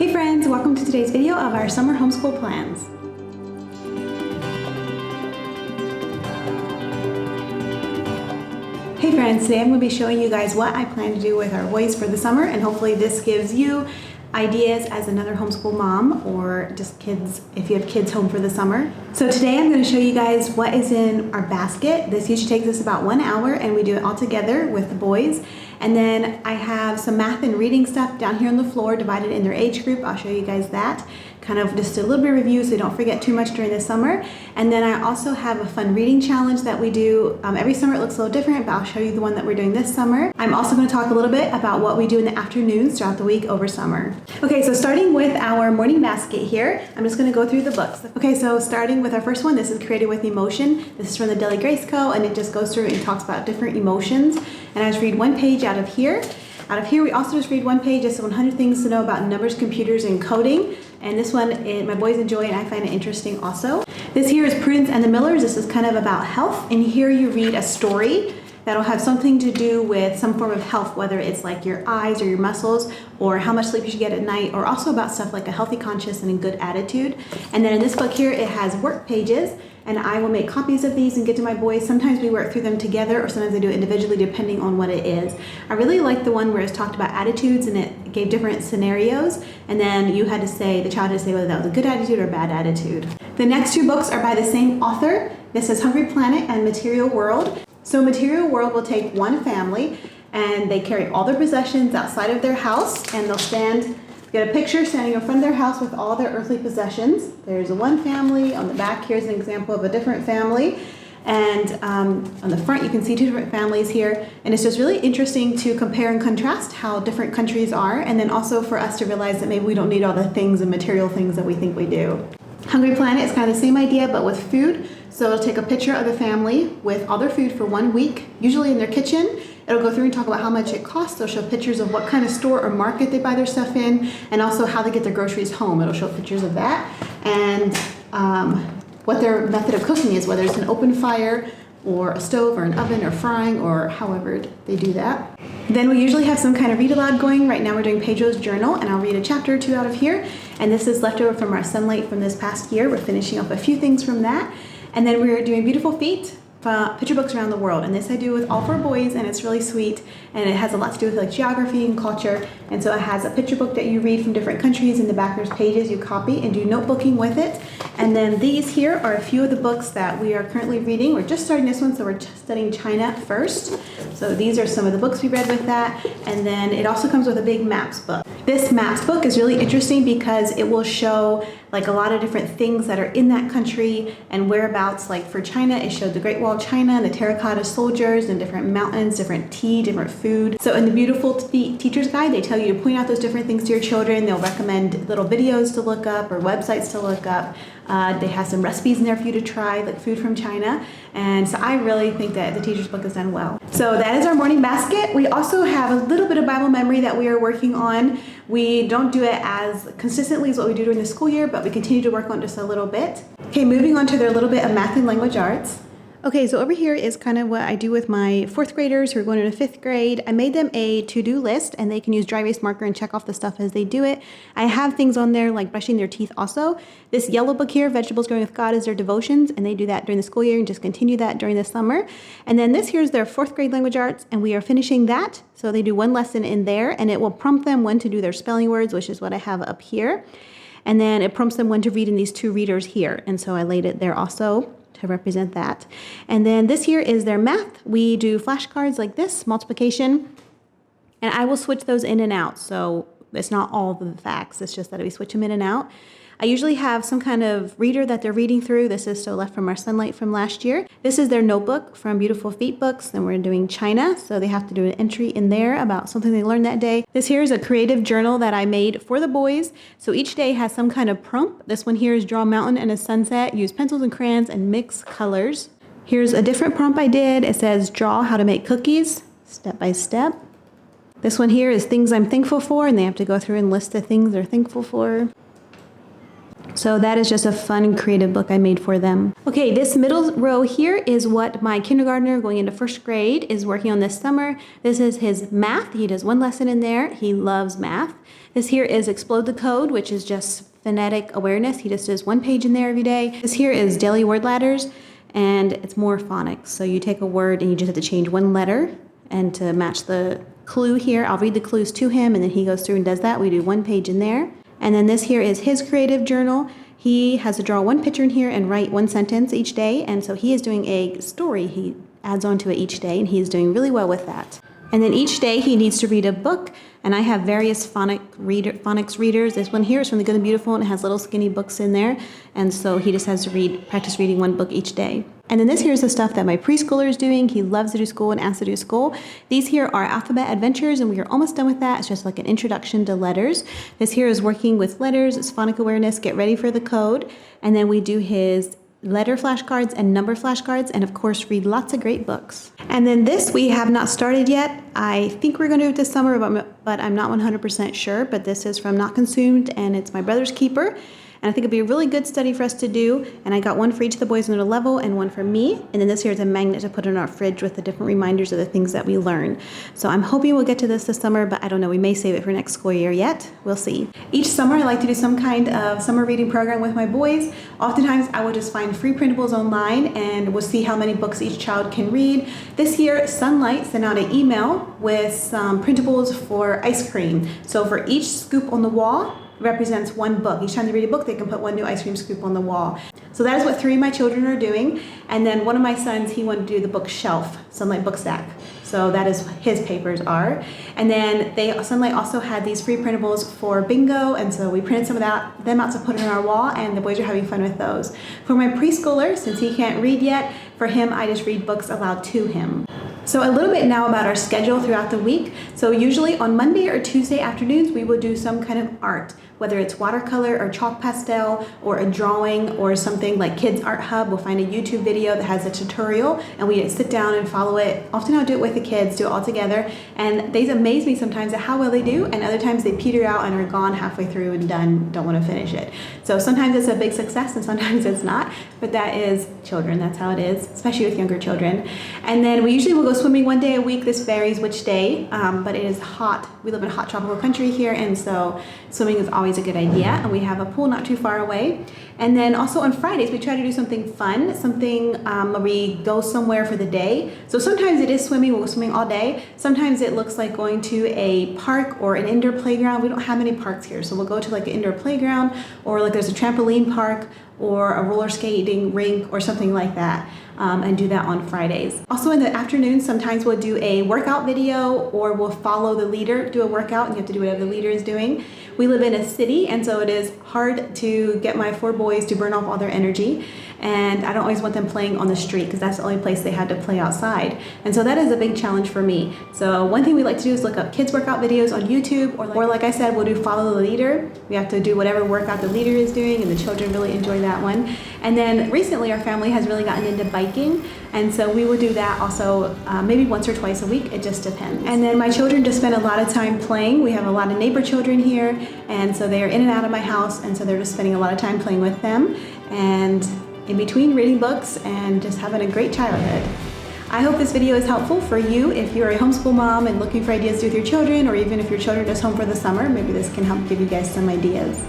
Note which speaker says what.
Speaker 1: Hey friends, welcome to today's video of our summer homeschool plans. Hey friends, today I'm going to be showing you guys what I plan to do with our boys for the summer, and hopefully this gives you ideas as another homeschool mom or just kids if you have kids home for the summer. So today I'm going to show you guys what is in our basket. This usually takes us about 1 hour and we do it all together with the boys. And then I have some math and reading stuff down here on the floor divided in their age group. I'll show you guys that. Kind of just a little bit of review so you don't forget too much during the summer. And then I also have a fun reading challenge that we do. Every summer it looks a little different, but I'll show you the one that we're doing this summer. I'm also going to talk a little bit about what we do in the afternoons throughout the week over summer. Okay, so starting with our morning basket here, I'm just going to go through the books. Okay, so starting with our first one, this is Created with Emotion. This is from the Deli Grace Co. and it just goes through and talks about different emotions. And I just read one page out of here. Out of here, we also just read one page, just 100 things to know about numbers, computers, and coding. And this one, my boys enjoy and I find it interesting also. This here is Prudence and the Millers. This is kind of about health. And here you read a story that'll have something to do with some form of health, whether it's like your eyes or your muscles, or how much sleep you should get at night, or also about stuff like a healthy conscience and a good attitude. And then in this book here, it has work pages. And I will make copies of these and get to my boys. Sometimes we work through them together, or sometimes I do it individually depending on what it is. I really like the one where it's talked about attitudes and it gave different scenarios, and then you had to say, the child had to say whether that was a good attitude or a bad attitude. The next two books are by the same author. This is Hungry Planet and Material World. So Material World will take one family and they carry all their possessions outside of their house, and they'll get a picture standing in front of their house with all their earthly possessions. There's one family. On the back, here's an example of a different family. And on the front, you can see two different families here. And it's just really interesting to compare and contrast how different countries are, and then also for us to realize that maybe we don't need all the things and material things that we think we do. Hungry Planet is kind of the same idea, but with food. So it'll take a picture of the family with all their food for 1 week, usually in their kitchen. It'll go through and talk about how much it costs. They'll show pictures of what kind of store or market they buy their stuff in, and also how they get their groceries home. It'll show pictures of that, and what their method of cooking is, whether it's an open fire or a stove or an oven or frying or however they do that. Then we usually have some kind of read aloud going. Right now we're doing Pedro's journal, and I'll read a chapter or two out of here. And this is leftover from our Sunlight from this past year. We're finishing up a few things from that. And then we're doing Beautiful Feet, picture books around the world, and this I do with all 4 boys, and it's really sweet, and it has a lot to do with like geography and culture. And so it has a picture book that you read from different countries. In the back there's pages you copy and do notebooking with it. And then these here are a few of the books that we are currently reading. We're just starting this one, so we're studying China first. So these are some of the books we read with that. And then it also comes with a big maps book. This maps book is really interesting because it will show like a lot of different things that are in that country and whereabouts. Like for China, it showed the Great Wall of China and the terracotta soldiers and different mountains, different tea, different food. So in the Beautiful Feet Teacher's Guide, they tell you to point out those different things to your children. They'll recommend little videos to look up or websites to look up. They have some recipes in there for you to try, like food from China. And so I really think that the teacher's book is done well. So that is our morning basket. We also have a little bit of Bible memory that we are working on. We don't do it as consistently as what we do during the school year, but we continue to work on just a little bit. Okay, moving on to their little bit of math and language arts. Okay, so over here is kind of what I do with my 4th graders who are going into 5th grade. I made them a to-do list, and they can use dry erase marker and check off the stuff as they do it. I have things on there like brushing their teeth also. This yellow book here, Vegetables Growing with God, is their devotions, and they do that during the school year and just continue that during the summer. And then this here is their 4th grade language arts, and we are finishing that. So they do one lesson in there, and it will prompt them when to do their spelling words, which is what I have up here. And then it prompts them when to read in these 2 readers here. And so I laid it there also to represent that. And then this here is their math. We do flashcards like this, multiplication, and I will switch those in and out. So it's not all the facts, it's just that we switch them in and out. I usually have some kind of reader that they're reading through. This is still left from our Sunlight from last year. This is their notebook from Beautiful Feet books. Then we're doing China, so they have to do an entry in there about something they learned that day. This here is a creative journal that I made for the boys. So each day has some kind of prompt. This one here is draw a mountain and a sunset, use pencils and crayons, and mix colors. Here's a different prompt I did. It says draw how to make cookies, step by step. This one here is things I'm thankful for, and they have to go through and list the things they're thankful for. So that is just a fun creative book I made for them. Okay, this middle row here is what my kindergartner going into first grade is working on this summer. This is his math. He does one lesson in there. He loves math. This here is Explode the Code, which is just phonetic awareness. He just does one page in there every day. This here is Daily Word Ladders, and it's more phonics. So you take a word and you just have to change one letter, and to match the clue here, I'll read the clues to him, and then he goes through and does that. We do one page in there. And then this here is his creative journal. He has to draw one picture in here and write one sentence each day, and so he is doing a story. He adds on to it each day, and he is doing really well with that. And then each day he needs to read a book, and I have various phonics readers. This one here is from The Good and Beautiful, and it has little skinny books in there, and so he just has to practice reading one book each day. And then this here is the stuff that my preschooler is doing. He loves to do school and asks to do school. These here are alphabet adventures, and we are almost done with that. It's just like an introduction to letters. This here is working with letters. It's phonic awareness, get ready for the code. And then we do his letter flashcards and number flashcards, and of course read lots of great books. And then this we have not started yet. I think we're going to do it this summer, but I'm not 100% sure. But this is from Not Consumed, and it's my brother's keeper. And I think it'd be a really good study for us to do. And I got one for each of the boys on their level and one for me. And then this here is a magnet to put in our fridge with the different reminders of the things that we learn. So I'm hoping we'll get to this summer, but I don't know. We may save it for next school year yet. We'll see. Each summer I like to do some kind of summer reading program with my boys. Oftentimes I will just find free printables online, and we'll see how many books each child can read. This year, Sunlight sent out an email with some printables for ice cream. So for each scoop on the wall, represents one book. Each time they read a book, they can put one new ice cream scoop on the wall. So that is what 3 of my children are doing. And then one of my sons, he wanted to do the bookshelf, Sunlight Book Stack. So that is his papers are. And then Sunlight also had these free printables for bingo, and so we printed some of them out to put on our wall, and the boys are having fun with those. For my preschooler, since he can't read yet, for him I just read books aloud to him. So a little bit now about our schedule throughout the week. So usually on Monday or Tuesday afternoons, we will do some kind of art, whether it's watercolor or chalk pastel or a drawing or something like Kids Art Hub. We'll find a YouTube video that has a tutorial, and we sit down and follow it. Often I'll do it with the kids, do it all together, and they amaze me sometimes at how well they do, and other times they peter out and are gone halfway through and done, don't want to finish it. So sometimes it's a big success and sometimes it's not, but that is children. That's how it is, especially with younger children. And then we usually will go swimming one day a week. This varies which day, but it is hot. We live in a hot tropical country here, and so swimming is always a good idea, and we have a pool not too far away. And then also on Fridays we try to do something fun, something where we go somewhere for the day. So sometimes it is swimming, we'll go swimming all day. Sometimes it looks like going to a park or an indoor playground. We don't have many parks here, so we'll go to like an indoor playground, or like there's a trampoline park or a roller skating rink or something like that, and do that on Fridays. Also in the afternoon, sometimes we'll do a workout video, or we'll follow the leader, do a workout, and you have to do whatever the leader is doing. We live in a city, and so it is hard to get my 4 boys to burn off all their energy, and I don't always want them playing on the street because that's the only place they have to play outside. And so that is a big challenge for me. So one thing we like to do is look up kids workout videos on YouTube, or like I said, we'll do follow the leader. We have to do whatever workout the leader is doing, and the children really enjoy that one. And then recently our family has really gotten into biking, and so we will do that also maybe once or twice a week. It just depends. And then my children just spend a lot of time playing. We have a lot of neighbor children here, and so they are in and out of my house, and so they're just spending a lot of time playing with them, and in between reading books and just having a great childhood. I hope this video is helpful for you if you're a homeschool mom and looking for ideas to do with your children, or even if your children are just home for the summer. Maybe this can help give you guys some ideas.